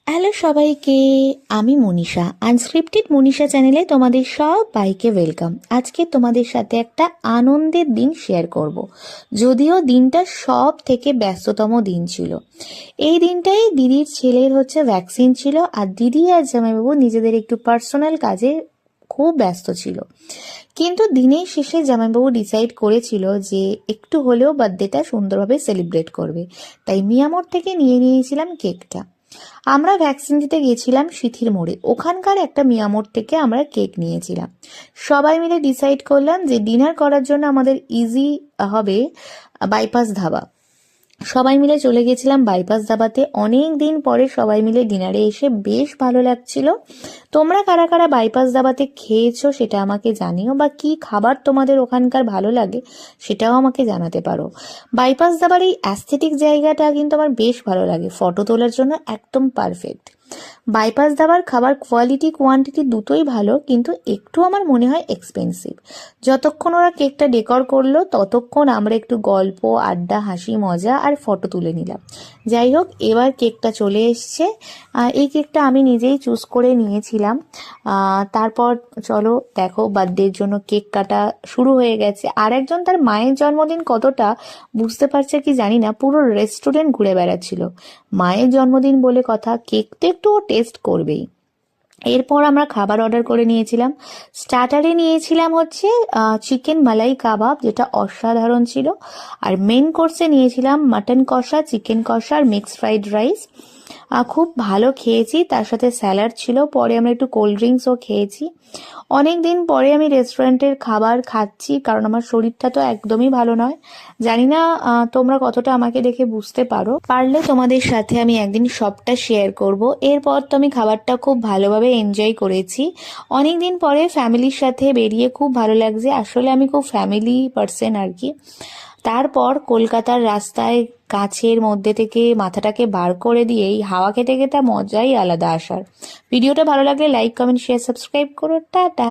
Hello সবাইকে, আমি Manisha. Unscripted Manisha চ্যানেলে তোমাদের সবাইকে ওয়েলকাম। আজকে তোমাদের সাথে একটা আনন্দের দিন শেয়ার করব। যদিও দিনটা সব থেকে ব্যস্ততম দিন ছিল। এই দিনটাই দিদির ছেলের ভ্যাকসিন ছিল, আর দিদি আর জামাইবাবু নিজেদের একটু পার্সোনাল কাজে খুব ব্যস্ত ছিল। কিন্তু দিনের শেষে জামাইবাবু ডিসাইড করেছিল যে একটু হলেও বার্থডেটা সুন্দরভাবে সেলিব্রেট করবে, তাই মিয়ামোর থেকে নিয়ে নিয়েছিলাম কেকটা। আমরা ভ্যাকসিন দিতে গেছিলাম সিথির মোড়ে, ওখানকার একটা মিয়ামোড় থেকে আমরা কেক নিয়েছিলাম। সবাই মিলে ডিসাইড করলাম যে ডিনার করার জন্য আমাদের ইজি হবে বাইপাস ধাবা। সবাই মিলে চলে গেছিলাম বাইপাস ধাবাতে। অনেক দিন পরে সবাই মিলে ডিনারে এসে বেশ ভালো লাগছিল। তোমরা কারা কারা বাইপাস ধাবাতে খেয়েছো সেটা আমাকে জানিও, বা কি খাবার তোমাদের ওখানকার ভালো লাগে সেটাও আমাকে জানাতে পারো। বাইপাস ধাবার এই অ্যাস্থেটিক জায়গাটা কিন্তু আমার বেশ ভালো লাগে, ফটো তোলার জন্য একদম পারফেক্ট। বাইপাস ধাবার খাবার কোয়ালিটি কোয়ান্টিটি দুটোই ভালো, কিন্তু একটু আমার মনে হয় এক্সপেন্সিভ। যতক্ষণ ওরা কেকটা ডেকর করলো ততক্ষণ আমরা একটু গল্প, আড্ডা, হাসি মজা আর ফটো তুলে নিলাম। যাই হোক, এবার কেকটা চলে এসছে। এই কেকটা আমি নিজেই চুজ করে নিয়েছিলাম। তারপর চলো দেখো, বার্থডের জন্য কেক কাটা শুরু হয়ে গেছে। আর একজন তার মায়ের জন্মদিন কতটা বুঝতে পারছে কি জানি না, পুরো রেস্টুরেন্ট ঘুরে বেড়াচ্ছিল। মায়ের জন্মদিন বলে কথা, কেক তো একটু টেস্ট করবেই। এরপর আমরা খাবার অর্ডার করে নিয়েছিলাম। স্টার্টারে নিয়েছিলাম চিকেন মালাই কাবাব, যেটা অসাধারণ ছিল। আর মেন কোর্সে নিয়েছিলাম মাটন কষা, চিকেন কষা আর মিক্সড ফ্রাইড রাইস। খুব ভালো খেয়েছি, তার সাথে স্যালাড ছিল। পরে আমরা একটু কোল্ড ড্রিঙ্কসও খেয়েছি। অনেক দিন পরে আমি রেস্টুরেন্টের খাবার খাচ্ছি, কারণ আমার শরীরটা তো একদমই ভালো নয়। জানি না তোমরা কতটা আমাকে দেখে বুঝতে পারলে তোমাদের সাথে আমি একদিন সবটা শেয়ার করব। এরপর তো আমি খাবারটা খুব ভালোভাবে এনজয় করেছি। অনেক দিন পরে ফ্যামিলির সাথে বেরিয়ে খুব ভালো লাগছে। আসলে আমি খুব ফ্যামিলি পার্সন আর কি। তারপর কলকাতার রাস্তায় গাছের মধ্যে থেকে মাথাটাকে বার করে দিয়েই হাওয়া খেতে খেতে মজাই আলাদা আসার। ভিডিওটা ভালো লাগলে লাইক, কমেন্ট, শেয়ার, সাবস্ক্রাইব করো। টাটা।